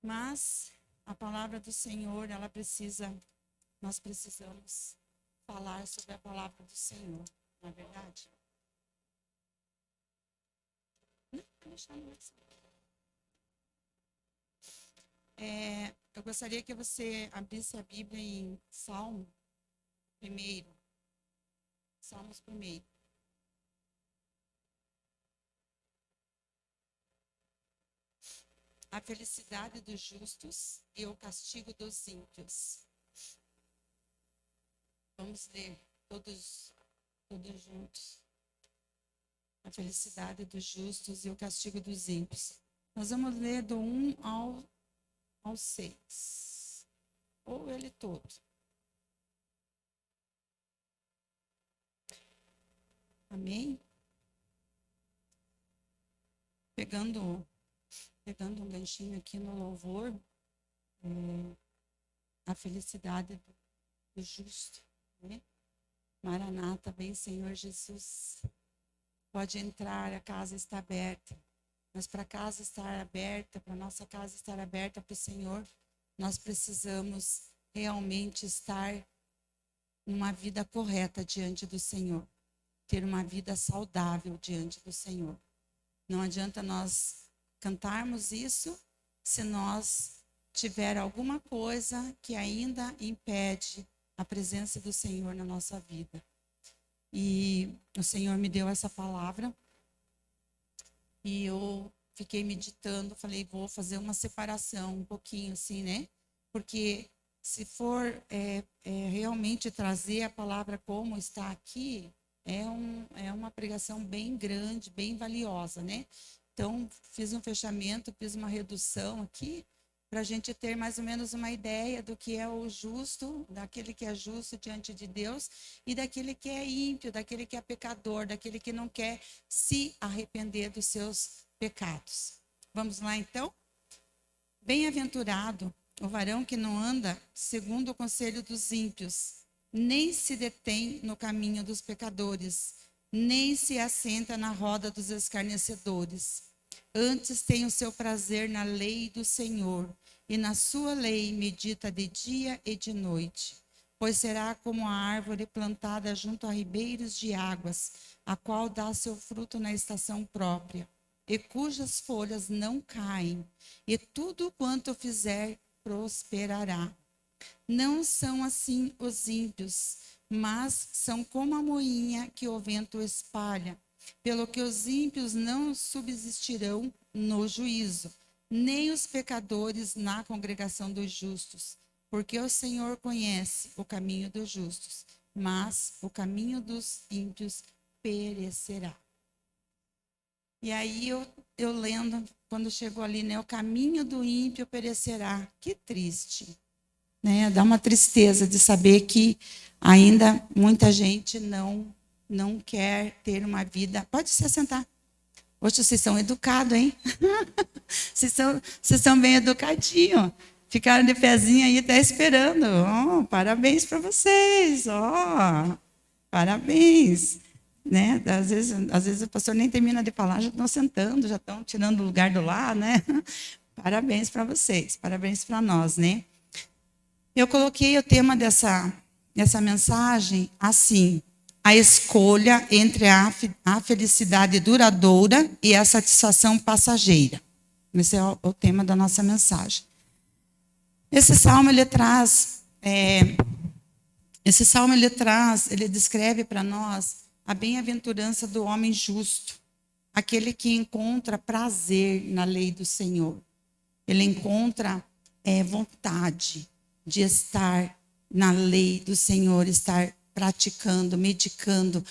Mas a palavra do Senhor, nós precisamos falar sobre a palavra do Senhor, não é verdade? Eu gostaria que você abrisse a Bíblia em Salmos 1. A felicidade dos justos e o castigo dos ímpios. Vamos ler todos juntos. A felicidade dos justos e o castigo dos ímpios. Nós vamos ler do 1 ao 6. Ou ele todo. Amém? Pegando um ganchinho aqui no louvor, a felicidade do justo, né? Maranata, vem Senhor Jesus. Pode entrar, a casa está aberta. Mas para a casa estar aberta, para a nossa casa estar aberta para o Senhor, nós precisamos realmente estar numa vida correta diante do Senhor. Ter uma vida saudável diante do Senhor. Não adianta nós cantarmos isso se nós tiver alguma coisa que ainda impede a presença do Senhor na nossa vida. E o Senhor me deu essa palavra e eu fiquei meditando, falei, vou fazer uma separação um pouquinho assim, né? Porque se for realmente trazer a palavra como está aqui, é uma pregação bem grande, bem valiosa, né? Então, fiz um fechamento, fiz uma redução aqui, para a gente ter mais ou menos uma ideia do que é o justo, daquele que é justo diante de Deus, e daquele que é ímpio, daquele que é pecador, daquele que não quer se arrepender dos seus pecados. Vamos lá, então? Bem-aventurado o varão que não anda segundo o conselho dos ímpios, nem se detém no caminho dos pecadores, nem se assenta na roda dos escarnecedores. Antes tem o seu prazer na lei do Senhor, e na sua lei medita de dia e de noite. Pois será como a árvore plantada junto a ribeiros de águas, a qual dá seu fruto na estação própria, e cujas folhas não caem, e tudo quanto fizer prosperará. Não são assim os ímpios, mas são como a moinha que o vento espalha. Pelo que os ímpios não subsistirão no juízo, nem os pecadores na congregação dos justos. Porque o Senhor conhece o caminho dos justos, mas o caminho dos ímpios perecerá. E aí eu lendo, quando chegou ali, né? O caminho do ímpio perecerá. Que triste. Né? Dá uma tristeza de saber que ainda muita gente não quer ter uma vida. Pode se assentar. Hoje vocês são educados, hein? vocês são bem educadinhos. Ficaram de pezinho aí até esperando. Oh, parabéns para vocês. Oh, parabéns. Né? Às vezes o pastor nem termina de falar, já estão sentando, já estão tirando o lugar do lar, né? Parabéns para vocês, parabéns para nós, né? Eu coloquei o tema dessa mensagem assim: a escolha entre a felicidade duradoura e a satisfação passageira. Esse é o tema da nossa mensagem. Esse salmo ele descreve para nós a bem-aventurança do homem justo, aquele que encontra prazer na lei do Senhor. Ele encontra vontade de estar na lei do Senhor, estar praticando, medicando,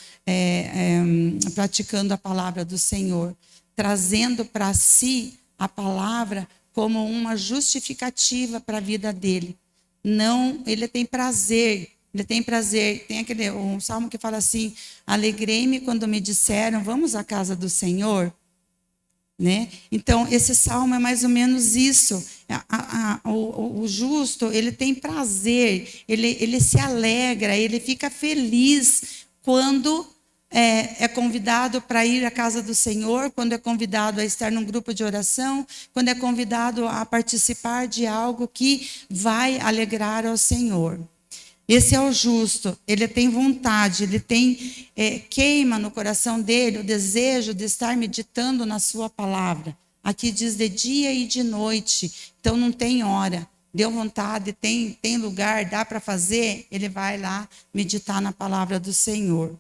praticando a palavra do Senhor, trazendo para si a palavra como uma justificativa para a vida dele. Não, ele tem prazer. Tem um salmo que fala assim: alegrei-me quando me disseram, vamos à casa do Senhor. Né? Então, esse salmo é mais ou menos isso. O justo, ele tem prazer, ele se alegra, ele fica feliz quando é convidado para ir à casa do Senhor, quando é convidado a estar num grupo de oração, quando é convidado a participar de algo que vai alegrar ao Senhor. Esse é o justo, ele tem vontade, ele tem, queima no coração dele o desejo de estar meditando na sua palavra. Aqui diz de dia e de noite, então não tem hora. Deu vontade, tem lugar, dá para fazer, ele vai lá meditar na palavra do Senhor.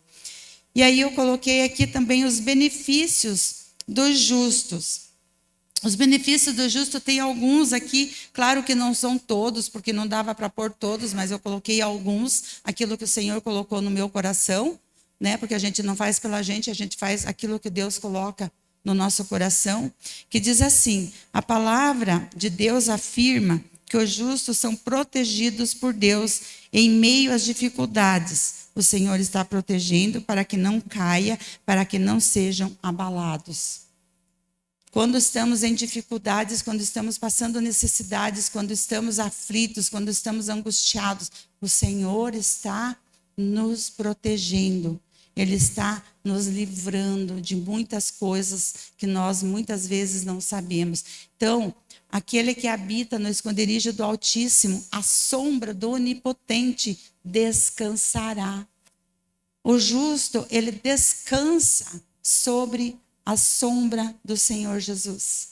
E aí eu coloquei aqui também os benefícios dos justos. Os benefícios do justo tem alguns aqui, claro que não são todos, porque não dava para pôr todos, mas eu coloquei alguns, aquilo que o Senhor colocou no meu coração, né? Porque a gente não faz pela gente, a gente faz aquilo que Deus coloca no nosso coração, que diz assim: a palavra de Deus afirma que os justos são protegidos por Deus em meio às dificuldades. O Senhor está protegendo para que não caia, para que não sejam abalados. Quando estamos em dificuldades, quando estamos passando necessidades, quando estamos aflitos, quando estamos angustiados, o Senhor está nos protegendo. Ele está nos livrando de muitas coisas que nós muitas vezes não sabemos. Então, aquele que habita no esconderijo do Altíssimo, à sombra do Onipotente, descansará. O justo, ele descansa sobre a sombra do Senhor Jesus.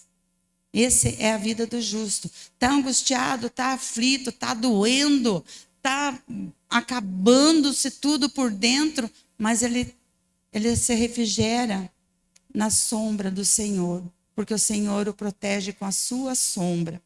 Essa é a vida do justo. Está angustiado, está aflito, está doendo, está acabando-se tudo por dentro, mas ele se refrigera na sombra do Senhor, porque o Senhor o protege com a sua sombra.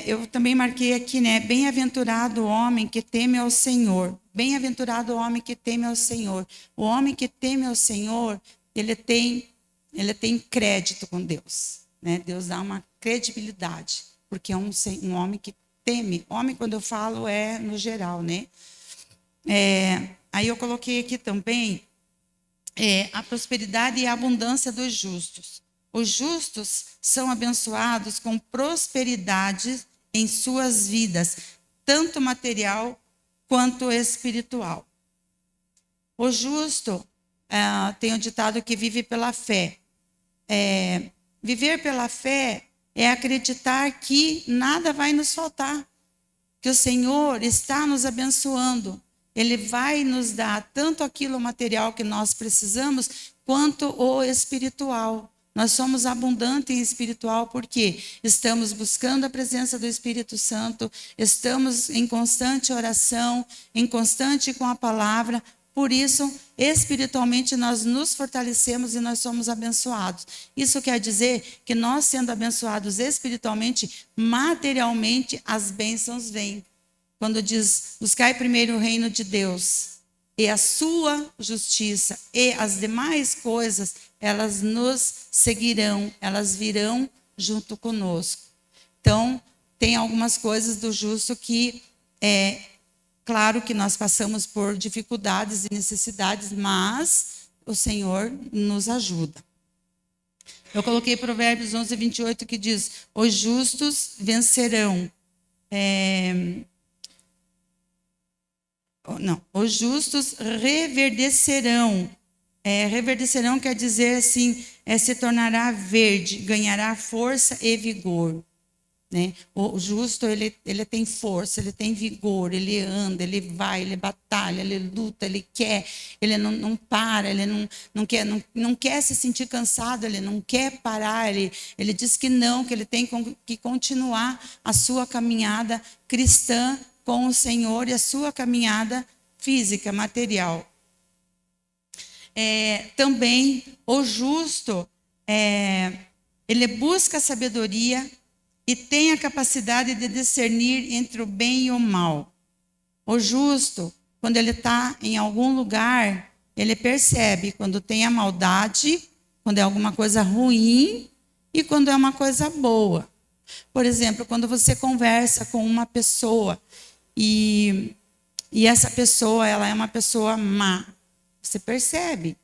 Eu também marquei aqui, né? Bem-aventurado o homem que teme ao Senhor. Bem-aventurado o homem que teme ao Senhor. O homem que teme ao Senhor, ele tem crédito com Deus, né? Deus dá uma credibilidade, porque é um homem que teme. Homem, quando eu falo, é no geral, né? Aí eu coloquei aqui também a prosperidade e a abundância dos justos. Os justos são abençoados com prosperidade em suas vidas, tanto material quanto espiritual. O justo tem o ditado que vive pela fé. Viver pela fé é acreditar que nada vai nos faltar, que o Senhor está nos abençoando. Ele vai nos dar tanto aquilo material que nós precisamos, quanto o espiritual. Nós somos abundantes em espiritual porque estamos buscando a presença do Espírito Santo, estamos em constante oração, em constante com a palavra. Por isso, espiritualmente, nós nos fortalecemos e nós somos abençoados. Isso quer dizer que nós, sendo abençoados espiritualmente, materialmente, as bênçãos vêm. Quando diz, buscai primeiro o reino de Deus e a sua justiça e as demais coisas, elas nos seguirão, elas virão junto conosco. Então, tem algumas coisas do justo que claro que nós passamos por dificuldades e necessidades, mas o Senhor nos ajuda. Eu coloquei Provérbios 11, 28, que diz, os justos vencerão. Os justos reverdecerão. Reverdecerão quer dizer assim, se tornará verde, ganhará força e vigor. Né? O justo, ele tem força, ele tem vigor, ele anda, ele vai, ele batalha, ele luta, ele quer, ele não para, ele não quer se sentir cansado, ele não quer parar, ele diz que não, que ele tem que continuar a sua caminhada cristã com o Senhor e a sua caminhada física, material. Também o justo, ele busca a sabedoria e tem a capacidade de discernir entre o bem e o mal. O justo, quando ele está em algum lugar, ele percebe quando tem a maldade, quando é alguma coisa ruim e quando é uma coisa boa. Por exemplo, quando você conversa com uma pessoa e essa pessoa, ela é uma pessoa má, você percebe.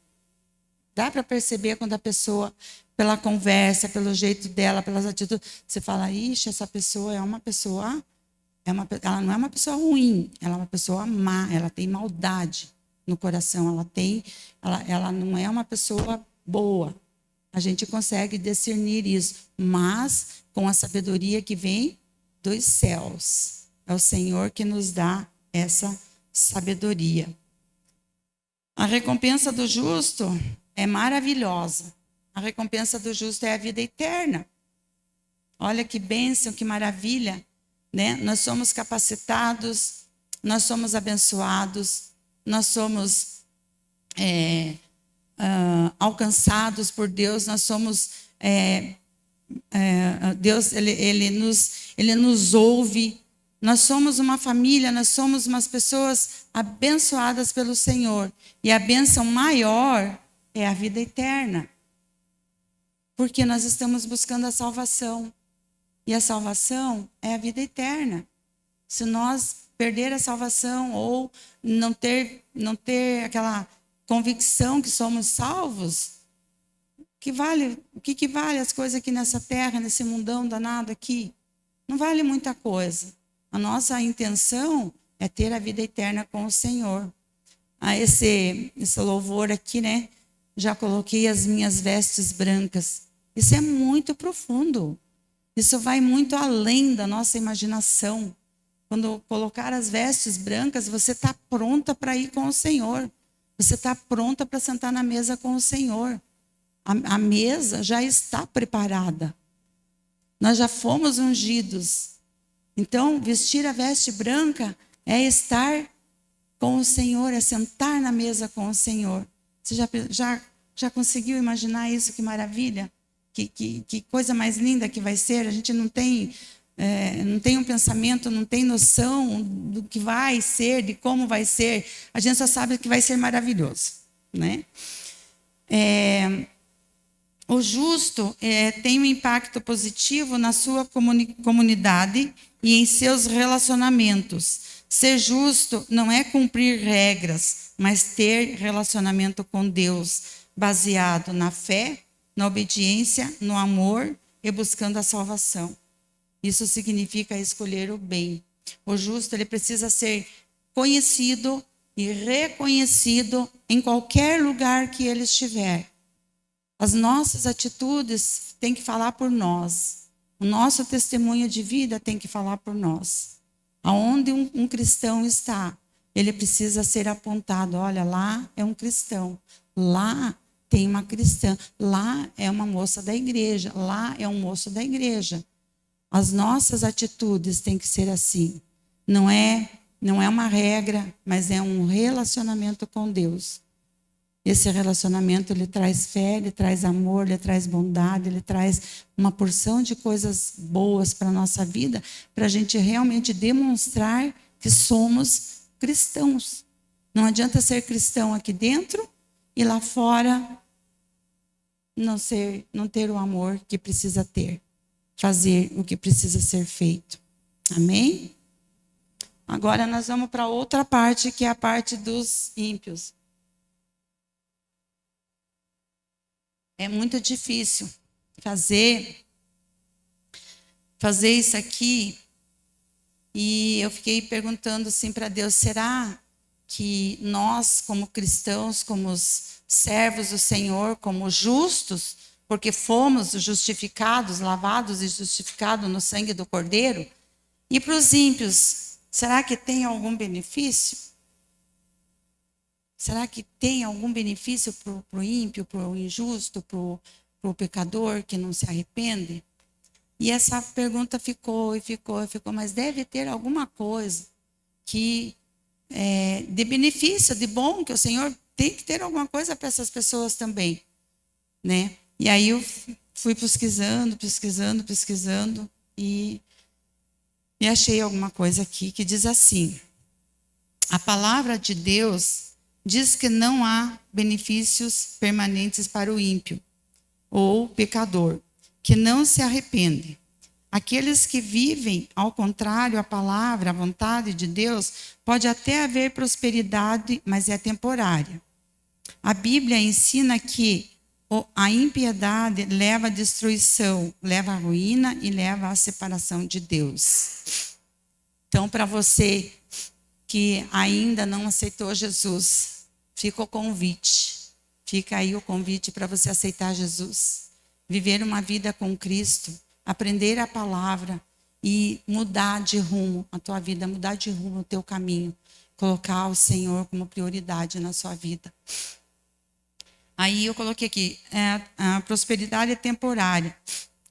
Dá para perceber quando a pessoa, pela conversa, pelo jeito dela, pelas atitudes, você fala, ixi, essa pessoa ela não é uma pessoa ruim, ela é uma pessoa má, ela tem maldade. no coração, ela não é uma pessoa boa. A gente consegue discernir isso, mas com a sabedoria que vem dos céus. É o Senhor que nos dá essa sabedoria. A recompensa do justo é maravilhosa. A recompensa do justo é a vida eterna. Olha que bênção, que maravilha, né? Nós somos capacitados, nós somos abençoados, nós somos alcançados por Deus, nós somos Deus, ele nos ouve. Nós somos uma família, nós somos umas pessoas abençoadas pelo Senhor. E a bênção maior é a vida eterna. Porque nós estamos buscando a salvação. E a salvação é a vida eterna. Se nós perder a salvação ou não ter aquela convicção que somos salvos, o que vale as coisas aqui nessa terra, nesse mundão danado aqui? Não vale muita coisa. A nossa intenção é ter a vida eterna com o Senhor. Esse louvor aqui, né? Já coloquei as minhas vestes brancas. Isso é muito profundo. Isso vai muito além da nossa imaginação. Quando colocar as vestes brancas, você está pronta para ir com o Senhor. Você está pronta para sentar na mesa com o Senhor. A mesa já está preparada. Nós já fomos ungidos. Então, vestir a veste branca é estar com o Senhor, é sentar na mesa com o Senhor. Você já conseguiu imaginar isso? Que maravilha? Que coisa mais linda que vai ser? A gente não tem um pensamento, não tem noção do que vai ser, de como vai ser. A gente só sabe que vai ser maravilhoso, né? O justo tem um impacto positivo na sua comunidade e em seus relacionamentos. Ser justo não é cumprir regras, mas ter relacionamento com Deus, baseado na fé, na obediência, no amor e buscando a salvação. Isso significa escolher o bem. O justo ele precisa ser conhecido e reconhecido em qualquer lugar que ele estiver. As nossas atitudes têm que falar por nós. O nosso testemunho de vida tem que falar por nós. Aonde um cristão está, ele precisa ser apontado. Olha, lá é um cristão. Lá tem uma cristã. Lá é uma moça da igreja. Lá é um moço da igreja. As nossas atitudes têm que ser assim. Não é uma regra, mas é um relacionamento com Deus. Esse relacionamento, ele traz fé, ele traz amor, ele traz bondade, ele traz uma porção de coisas boas para a nossa vida, para a gente realmente demonstrar que somos cristãos. Não adianta ser cristão aqui dentro e lá fora não ter o amor que precisa ter, fazer o que precisa ser feito. Amém? Agora nós vamos para outra parte, que é a parte dos ímpios. É muito difícil fazer isso aqui. E eu fiquei perguntando assim para Deus, será que nós, como cristãos, como os servos do Senhor, como justos, porque fomos justificados, lavados e justificados no sangue do Cordeiro, e para os ímpios, será que tem algum benefício? Será que tem algum benefício para o ímpio, para o injusto, para o pecador que não se arrepende? E essa pergunta ficou, mas deve ter alguma coisa que de benefício, de bom, que o Senhor tem que ter alguma coisa para essas pessoas também, né? E aí eu fui pesquisando e achei alguma coisa aqui que diz assim: a palavra de Deus diz que não há benefícios permanentes para o ímpio ou pecador, que não se arrepende. Aqueles que vivem ao contrário à palavra, à vontade de Deus, pode até haver prosperidade, mas é temporária. A Bíblia ensina que a impiedade leva à destruição, leva à ruína e leva à separação de Deus. Então, para você que ainda não aceitou Jesus, fica o convite. Fica aí o convite para você aceitar Jesus. Viver uma vida com Cristo. Aprender a palavra e mudar de rumo a tua vida, mudar de rumo o teu caminho. Colocar o Senhor como prioridade na sua vida. Aí eu coloquei aqui, a prosperidade é temporária.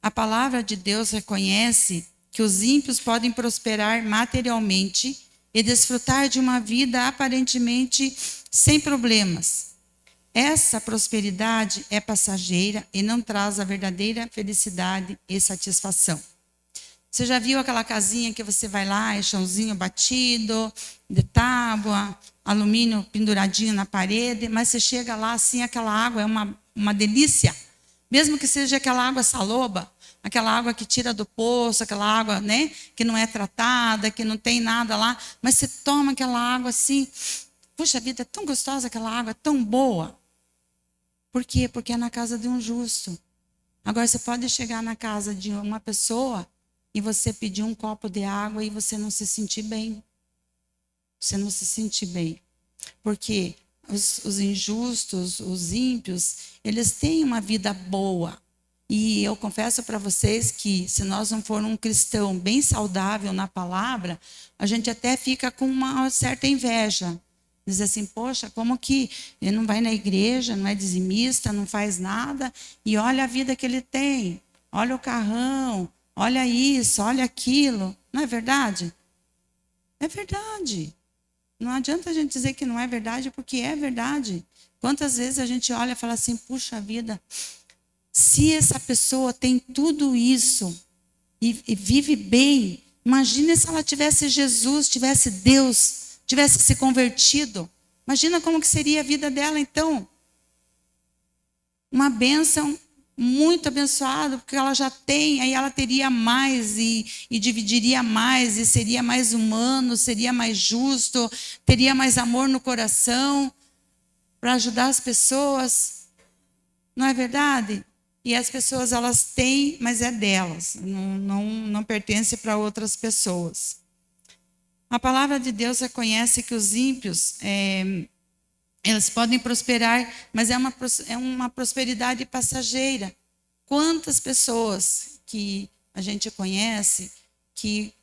A palavra de Deus reconhece que os ímpios podem prosperar materialmente e desfrutar de uma vida aparentemente sem problemas. Essa prosperidade é passageira e não traz a verdadeira felicidade e satisfação. Você já viu aquela casinha que você vai lá, é chãozinho batido, de tábua, alumínio penduradinho na parede, mas você chega lá assim, aquela água é uma delícia. Mesmo que seja aquela água saloba, aquela água que tira do poço, aquela água, né, que não é tratada, que não tem nada lá, mas você toma aquela água assim, puxa vida, é tão gostosa aquela água, é tão boa. Por quê? Porque é na casa de um justo. Agora você pode chegar na casa de uma pessoa e você pedir um copo de água e você não se sentir bem. Você não se sentir bem. Porque os injustos, os ímpios, eles têm uma vida boa. E eu confesso para vocês que se nós não formos um cristão bem saudável na palavra, a gente até fica com uma certa inveja. Diz assim, poxa, como que ele não vai na igreja, não é dizimista, não faz nada, e olha a vida que ele tem, olha o carrão, olha isso, olha aquilo. Não é verdade? É verdade. Não adianta a gente dizer que não é verdade, porque é verdade. Quantas vezes a gente olha e fala assim, puxa vida, se essa pessoa tem tudo isso e vive bem, imagina se ela tivesse Jesus, tivesse Deus, tivesse se convertido. Imagina como que seria a vida dela, então. Uma bênção muito abençoada, porque ela já tem, aí ela teria mais e dividiria mais, e seria mais humano, seria mais justo, teria mais amor no coração para ajudar as pessoas. Não é verdade? E as pessoas, elas têm, mas é delas, não pertence para outras pessoas. A palavra de Deus reconhece que os ímpios, eles podem prosperar, mas é uma prosperidade passageira. Quantas pessoas que a gente conhece, que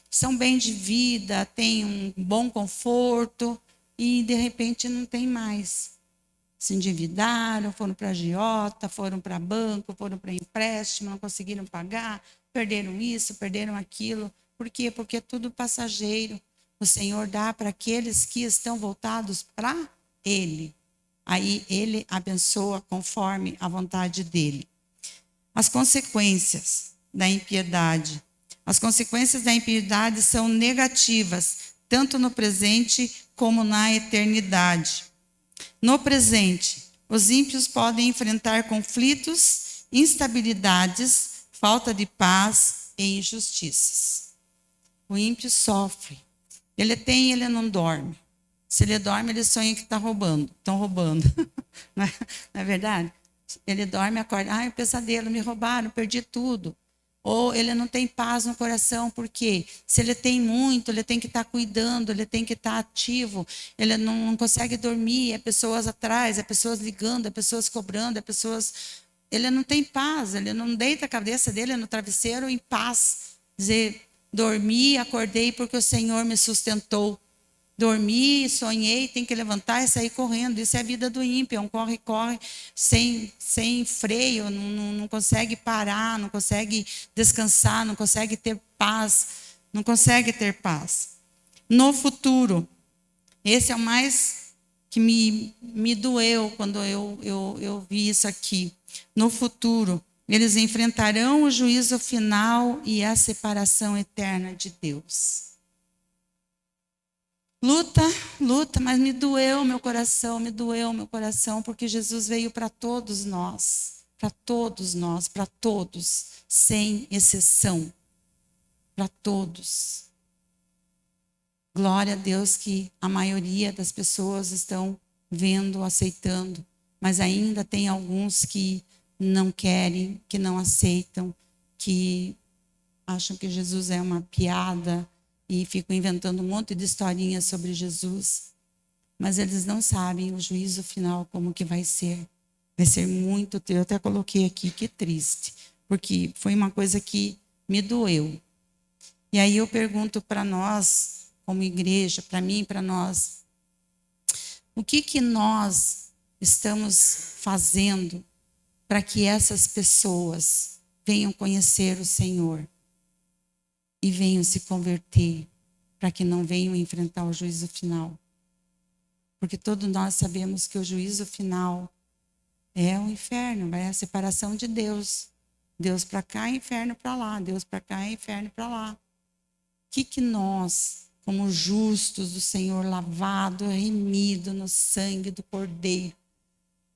são bem de vida, têm um bom conforto, e de repente não tem mais. Se endividaram, foram para agiota, foram para banco, foram para empréstimo, não conseguiram pagar, perderam isso, perderam aquilo. Por quê? Porque é tudo passageiro. O Senhor dá para aqueles que estão voltados para Ele. Aí Ele abençoa conforme a vontade dEle. As consequências da impiedade. As consequências da impiedade são negativas, tanto no presente como na eternidade. No presente, os ímpios podem enfrentar conflitos, instabilidades, falta de paz e injustiças. O ímpio sofre. Ele tem, ele não dorme. Se ele dorme, ele sonha que está roubando. Estão roubando. Não é verdade? Ele dorme e acorda. Ai, pesadelo, me roubaram, perdi tudo. Ou ele não tem paz no coração, porque se ele tem muito, ele tem que estar cuidando, ele tem que estar ativo, ele não consegue dormir, é pessoas atrás, é pessoas ligando, é pessoas cobrando, é pessoas... Ele não tem paz, ele não deita a cabeça dele no travesseiro em paz. Dizer, dormi, acordei porque o Senhor me sustentou. Dormi, sonhei, tem que levantar e sair correndo. Isso é a vida do ímpio, é um corre-corre sem freio, não consegue parar, não consegue descansar, não consegue ter paz, não consegue ter paz. No futuro, esse é o mais que me doeu quando eu vi isso aqui. No futuro, eles enfrentarão o juízo final e a separação eterna de Deus. Luta, mas me doeu meu coração, porque Jesus veio para todos nós, sem exceção, para todos. Glória a Deus que a maioria das pessoas estão vendo, aceitando, mas ainda tem alguns que não querem, que não aceitam, que acham que Jesus é uma piada, e ficam inventando um monte de historinhas sobre Jesus. mas eles não sabem o juízo final como que vai ser. Vai ser muito, eu até coloquei aqui, que triste, porque foi uma coisa que me doeu. E aí eu pergunto para nós, como igreja, para mim e para nós, o que nós estamos fazendo para que essas pessoas venham conhecer o Senhor e venham se converter, para que não venham enfrentar o juízo final? Porque todos nós sabemos que o juízo final é o inferno, é a separação de Deus. Deus para cá, inferno para lá. Deus para cá, inferno para lá. O que nós, como justos do Senhor, lavado, remido no sangue do Cordeiro,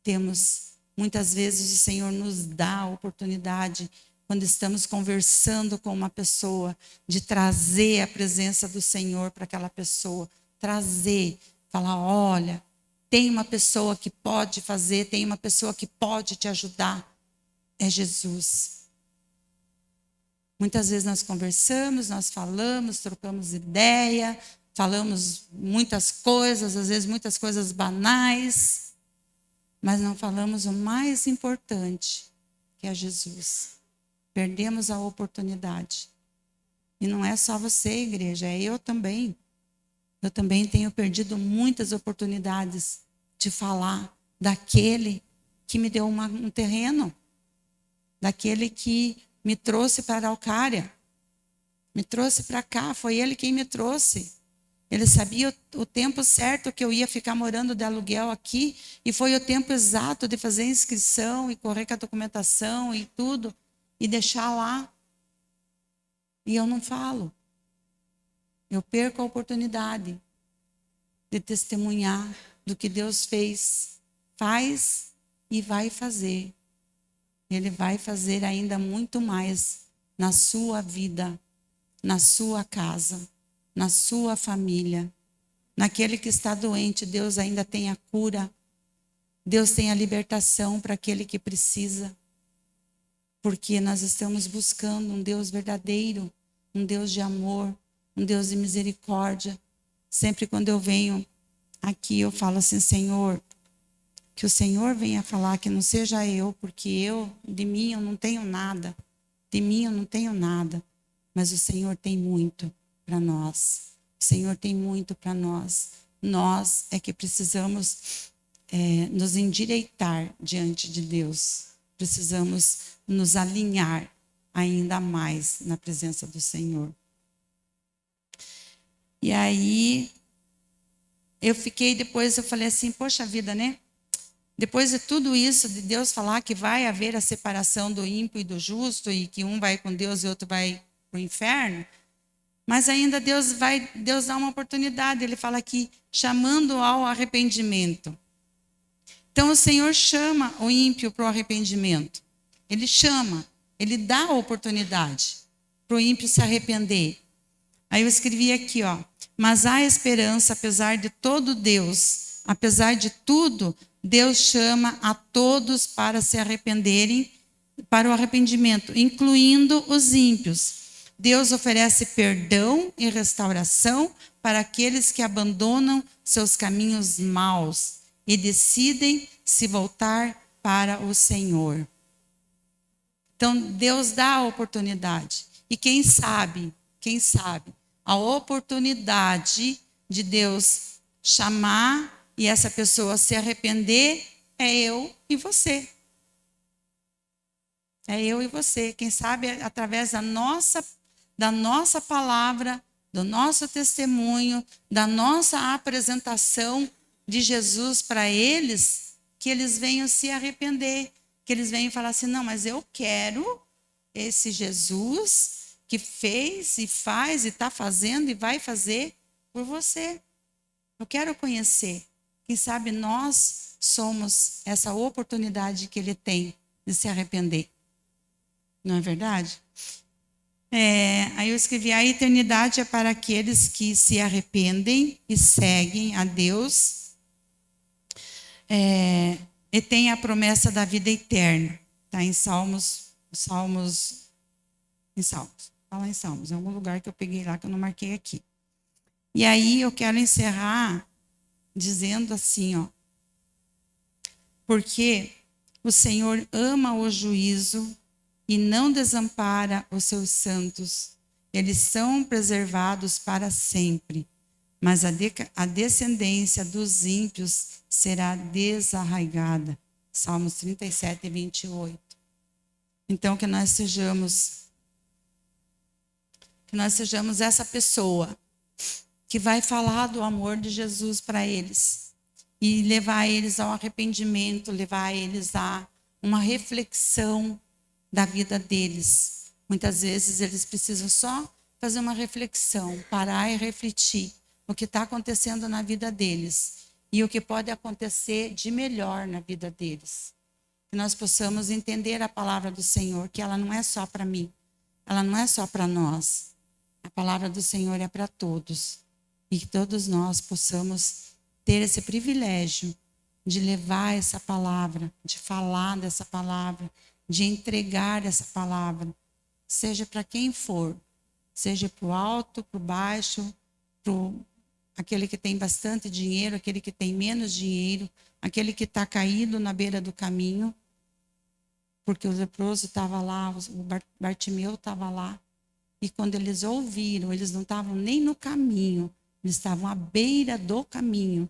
temos, muitas vezes o Senhor nos dá a oportunidade, quando estamos conversando com uma pessoa, de trazer a presença do Senhor para aquela pessoa, trazer, falar, olha, tem uma pessoa que pode fazer, tem uma pessoa que pode te ajudar, é Jesus. Muitas vezes nós conversamos, nós falamos, trocamos ideia, falamos muitas coisas, às vezes muitas coisas banais, mas não falamos o mais importante, que é Jesus. Perdemos a oportunidade. E não é só você, igreja, é eu também. Eu também tenho perdido muitas oportunidades de falar daquele que me deu um terreno, daquele que me trouxe para a Araucária, me trouxe para cá, foi ele quem me trouxe. Ele sabia o tempo certo que eu ia ficar morando de aluguel aqui, e foi o tempo exato de fazer a inscrição e correr com a documentação e tudo, e deixar lá. E eu não falo. Eu perco a oportunidade de testemunhar do que Deus fez, faz e vai fazer. Ele vai fazer ainda muito mais na sua vida, na sua casa, na sua família. Naquele que está doente, Deus ainda tem a cura. Deus tem a libertação para aquele que precisa. Porque nós estamos buscando um Deus verdadeiro, um Deus de amor, um Deus de misericórdia. Sempre quando eu venho aqui, eu falo assim, Senhor, que o Senhor venha falar, que não seja eu, porque de mim eu não tenho nada. De mim eu não tenho nada. Mas o Senhor tem muito para nós. O Senhor tem muito para nós. Nós é que precisamos nos endireitar diante de Deus. Precisamos nos alinhar ainda mais na presença do Senhor. E aí, depois eu falei assim, poxa vida, né? Depois de tudo isso, de Deus falar que vai haver a separação do ímpio e do justo, e que um vai com Deus e outro vai para o inferno, mas ainda Deus dá uma oportunidade. Ele fala aqui, chamando ao arrependimento. Então o Senhor chama o ímpio para o arrependimento. Ele chama, ele dá a oportunidade para o ímpio se arrepender. Aí eu escrevi aqui, ó, mas há esperança, apesar de todo Deus, apesar de tudo, Deus chama a todos para se arrependerem, para o arrependimento, incluindo os ímpios. Deus oferece perdão e restauração para aqueles que abandonam seus caminhos maus e decidem se voltar para o Senhor. Então, Deus dá a oportunidade. E quem sabe, a oportunidade de Deus chamar e essa pessoa se arrepender é eu e você. É eu e você. Quem sabe através da nossa palavra, do nosso testemunho, da nossa apresentação de Jesus para eles, que eles venham se arrepender, que eles venham falar assim, não, mas eu quero esse Jesus que fez e faz e está fazendo e vai fazer por você. Eu quero conhecer. Quem sabe nós somos essa oportunidade que ele tem de se arrepender. Não é verdade? Aí eu escrevi, a eternidade é para aqueles que se arrependem e seguem a Deus e têm a promessa da vida eterna. Está em Salmos. Fala em Salmos, em algum lugar que eu peguei lá que eu não marquei aqui. E aí eu quero encerrar dizendo assim, ó: porque o Senhor ama o juízo e não desampara os seus santos. Eles são preservados para sempre, mas a descendência dos ímpios será desarraigada. Salmos 37 e 28. Então, que nós sejamos essa pessoa que vai falar do amor de Jesus para eles e levar eles ao arrependimento, levar eles a uma reflexão da vida deles. Muitas vezes eles precisam só fazer uma reflexão, parar e refletir o que está acontecendo na vida deles e o que pode acontecer de melhor na vida deles. Que nós possamos entender a palavra do Senhor, que ela não é só para mim, ela não é só para nós. A palavra do Senhor é para todos. E que todos nós possamos ter esse privilégio de levar essa palavra, de falar dessa palavra, de entregar essa palavra, seja para quem for, seja para o alto, para o baixo, para aquele que tem bastante dinheiro, aquele que tem menos dinheiro, aquele que está caído na beira do caminho, porque o leproso estava lá, o Bartimeu estava lá, e quando eles ouviram, eles não estavam nem no caminho, eles estavam à beira do caminho.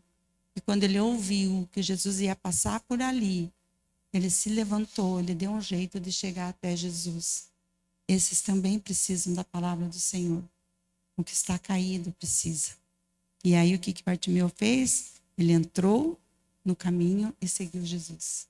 E quando ele ouviu que Jesus ia passar por ali, ele se levantou, ele deu um jeito de chegar até Jesus. Esses também precisam da palavra do Senhor. O que está caído precisa. E aí o que Bartimeu fez? Ele entrou no caminho e seguiu Jesus.